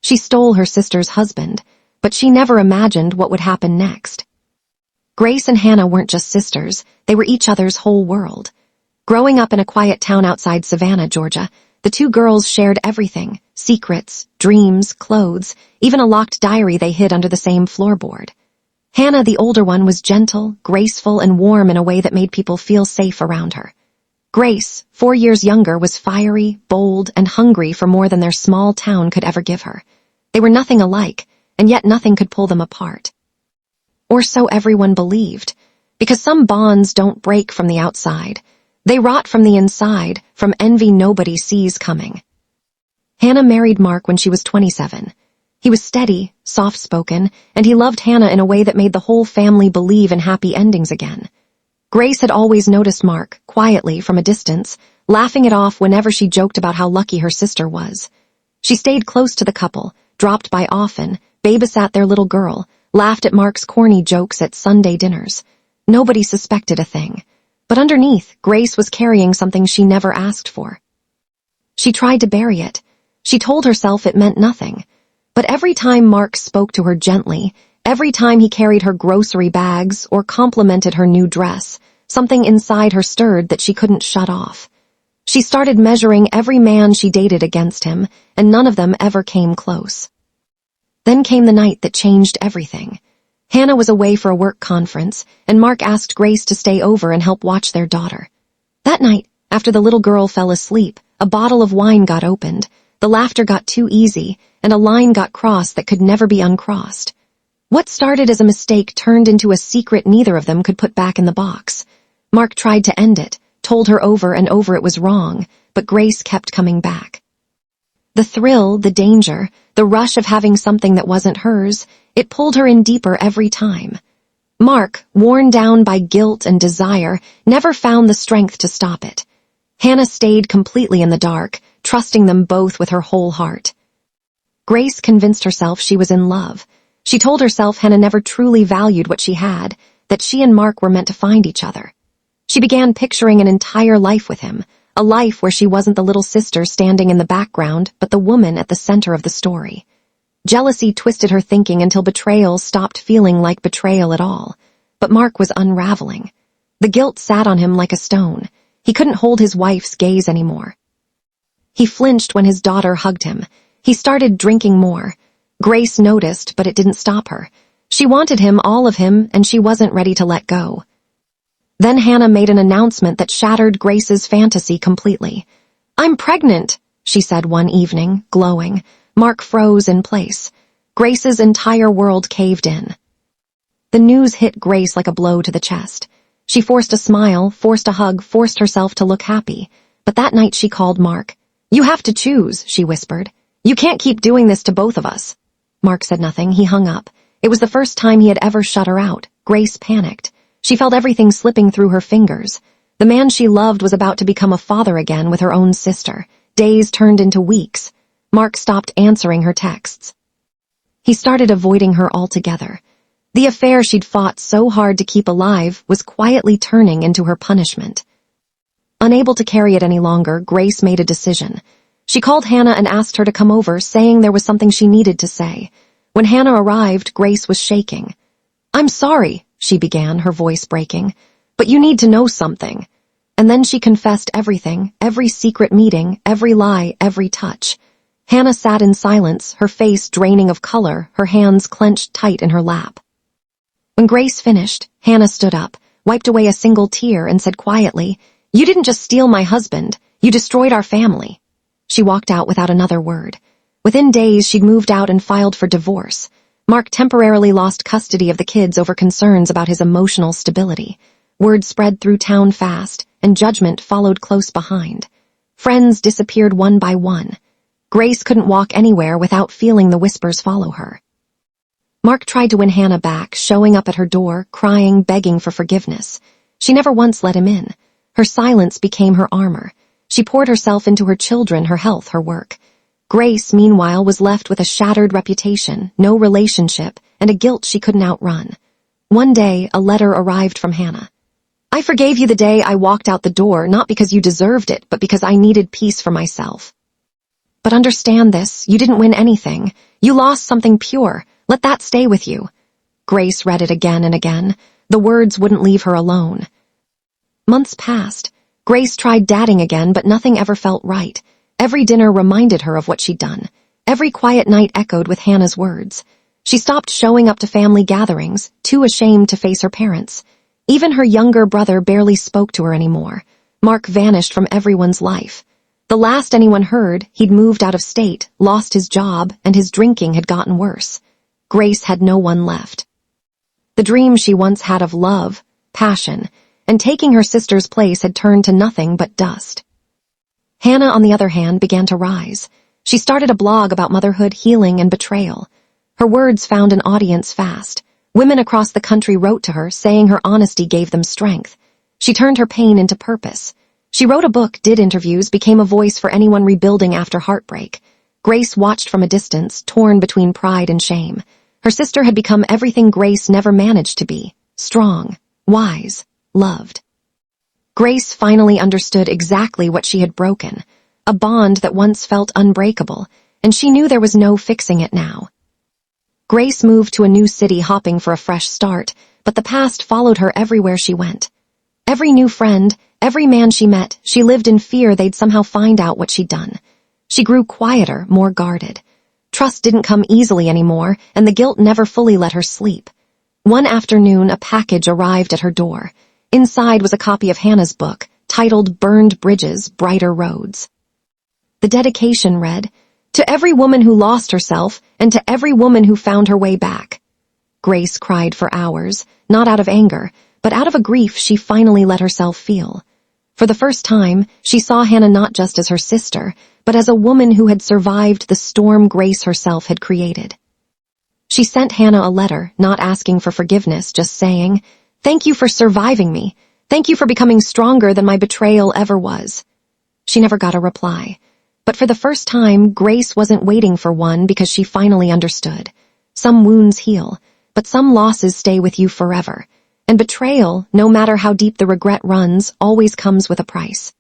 She stole her sister's husband, but she never imagined what would happen next. Grace and Hannah weren't just sisters, they were each other's whole world. Growing up in a quiet town outside Savannah, Georgia, the two girls shared everything: secrets, dreams, clothes, even a locked diary they hid under the same floorboard. Hannah, the older one, was gentle, graceful, and warm in a way that made people feel safe around her. Grace, 4 years younger, was fiery, bold, and hungry for more than their small town could ever give her. They were nothing alike, and yet nothing could pull them apart. Or so everyone believed, because some bonds don't break from the outside. They rot from the inside, from envy nobody sees coming. Hannah married Mark when she was 27. He was steady, soft-spoken, and he loved Hannah in a way that made the whole family believe in happy endings again. Grace had always noticed Mark, quietly, from a distance, laughing it off whenever she joked about how lucky her sister was. She stayed close to the couple, dropped by often, babysat their little girl, laughed at Mark's corny jokes at Sunday dinners. Nobody suspected a thing. But underneath, Grace was carrying something she never asked for. She tried to bury it. She told herself it meant nothing. But every time Mark spoke to her gently, every time he carried her grocery bags or complimented her new dress, something inside her stirred that she couldn't shut off. She started measuring every man she dated against him, and none of them ever came close. Then came the night that changed everything. Hannah was away for a work conference, and Mark asked Grace to stay over and help watch their daughter. That night, after the little girl fell asleep, a bottle of wine got opened, the laughter got too easy, and a line got crossed that could never be uncrossed. What started as a mistake turned into a secret neither of them could put back in the box. Mark tried to end it, told her over and over it was wrong, but Grace kept coming back. The thrill, the danger, the rush of having something that wasn't hers, it pulled her in deeper every time. Mark, worn down by guilt and desire, never found the strength to stop it. Hannah stayed completely in the dark, trusting them both with her whole heart. Grace convinced herself she was in love. She told herself Hannah never truly valued what she had, that she and Mark were meant to find each other. She began picturing an entire life with him, a life where she wasn't the little sister standing in the background, but the woman at the center of the story. Jealousy twisted her thinking until betrayal stopped feeling like betrayal at all. But Mark was unraveling. The guilt sat on him like a stone. He couldn't hold his wife's gaze anymore. He flinched when his daughter hugged him. He started drinking more. Grace noticed, but it didn't stop her. She wanted him, all of him, and she wasn't ready to let go. Then Hannah made an announcement that shattered Grace's fantasy completely. "I'm pregnant," she said one evening, glowing. Mark froze in place. Grace's entire world caved in. The news hit Grace like a blow to the chest. She forced a smile, forced a hug, forced herself to look happy. But that night she called Mark. "You have to choose," she whispered. "You can't keep doing this to both of us." Mark said nothing. He hung up. It was the first time he had ever shut her out. Grace panicked. She felt everything slipping through her fingers. The man she loved was about to become a father again with her own sister. Days turned into weeks. Mark stopped answering her texts. He started avoiding her altogether. The affair she'd fought so hard to keep alive was quietly turning into her punishment. Unable to carry it any longer, Grace made a decision. She called Hannah and asked her to come over, saying there was something she needed to say. When Hannah arrived, Grace was shaking. "I'm sorry," she began, her voice breaking, "but you need to know something." And then she confessed everything, every secret meeting, every lie, every touch. Hannah sat in silence, her face draining of color, her hands clenched tight in her lap. When Grace finished, Hannah stood up, wiped away a single tear, and said quietly, "You didn't just steal my husband, you destroyed our family." She walked out without another word. Within days, she'd moved out and filed for divorce. Mark temporarily lost custody of the kids over concerns about his emotional stability. Word spread through town fast, and judgment followed close behind. Friends disappeared one by one. Grace couldn't walk anywhere without feeling the whispers follow her. Mark tried to win Hannah back, showing up at her door, crying, begging for forgiveness. She never once let him in. Her silence became her armor. She poured herself into her children, her health, her work. Grace, meanwhile, was left with a shattered reputation, no relationship, and a guilt she couldn't outrun. One day, a letter arrived from Hannah. "I forgave you the day I walked out the door, not because you deserved it, but because I needed peace for myself." But understand this, you didn't win anything. You lost something pure. Let that stay with you. Grace read it again and again. The words wouldn't leave her alone. Months passed. Grace tried dating again, but nothing ever felt right. Every dinner reminded her of what she'd done. Every quiet night echoed with Hannah's words. She stopped showing up to family gatherings, too ashamed to face her parents. Even her younger brother barely spoke to her anymore. Mark vanished from everyone's life. The last anyone heard, he'd moved out of state, lost his job, and his drinking had gotten worse. Grace had no one left. The dream she once had of love, passion, and taking her sister's place had turned to nothing but dust. Hannah, on the other hand, began to rise. She started a blog about motherhood, healing, and betrayal. Her words found an audience fast. Women across the country wrote to her, saying her honesty gave them strength. She turned her pain into purpose. She wrote a book, did interviews, became a voice for anyone rebuilding after heartbreak. Grace watched from a distance, torn between pride and shame. Her sister had become everything Grace never managed to be: strong, wise, loved. Grace finally understood exactly what she had broken, a bond that once felt unbreakable, and she knew there was no fixing it now. Grace moved to a new city, hoping for a fresh start, but the past followed her everywhere she went. Every new friend, every man she met, she lived in fear they'd somehow find out what she'd done. She grew quieter, more guarded. Trust didn't come easily anymore, and the guilt never fully let her sleep. One afternoon, a package arrived at her door. Inside was a copy of Hannah's book, titled Burned Bridges, Brighter Roads. The dedication read, "To every woman who lost herself, and to every woman who found her way back." Grace cried for hours, not out of anger, but out of a grief she finally let herself feel. For the first time, she saw Hannah not just as her sister, but as a woman who had survived the storm Grace herself had created. She sent Hannah a letter, not asking for forgiveness, just saying, "Thank you for surviving me. Thank you for becoming stronger than my betrayal ever was." She never got a reply. But for the first time, Grace wasn't waiting for one because she finally understood. Some wounds heal, but some losses stay with you forever. And betrayal, no matter how deep the regret runs, always comes with a price.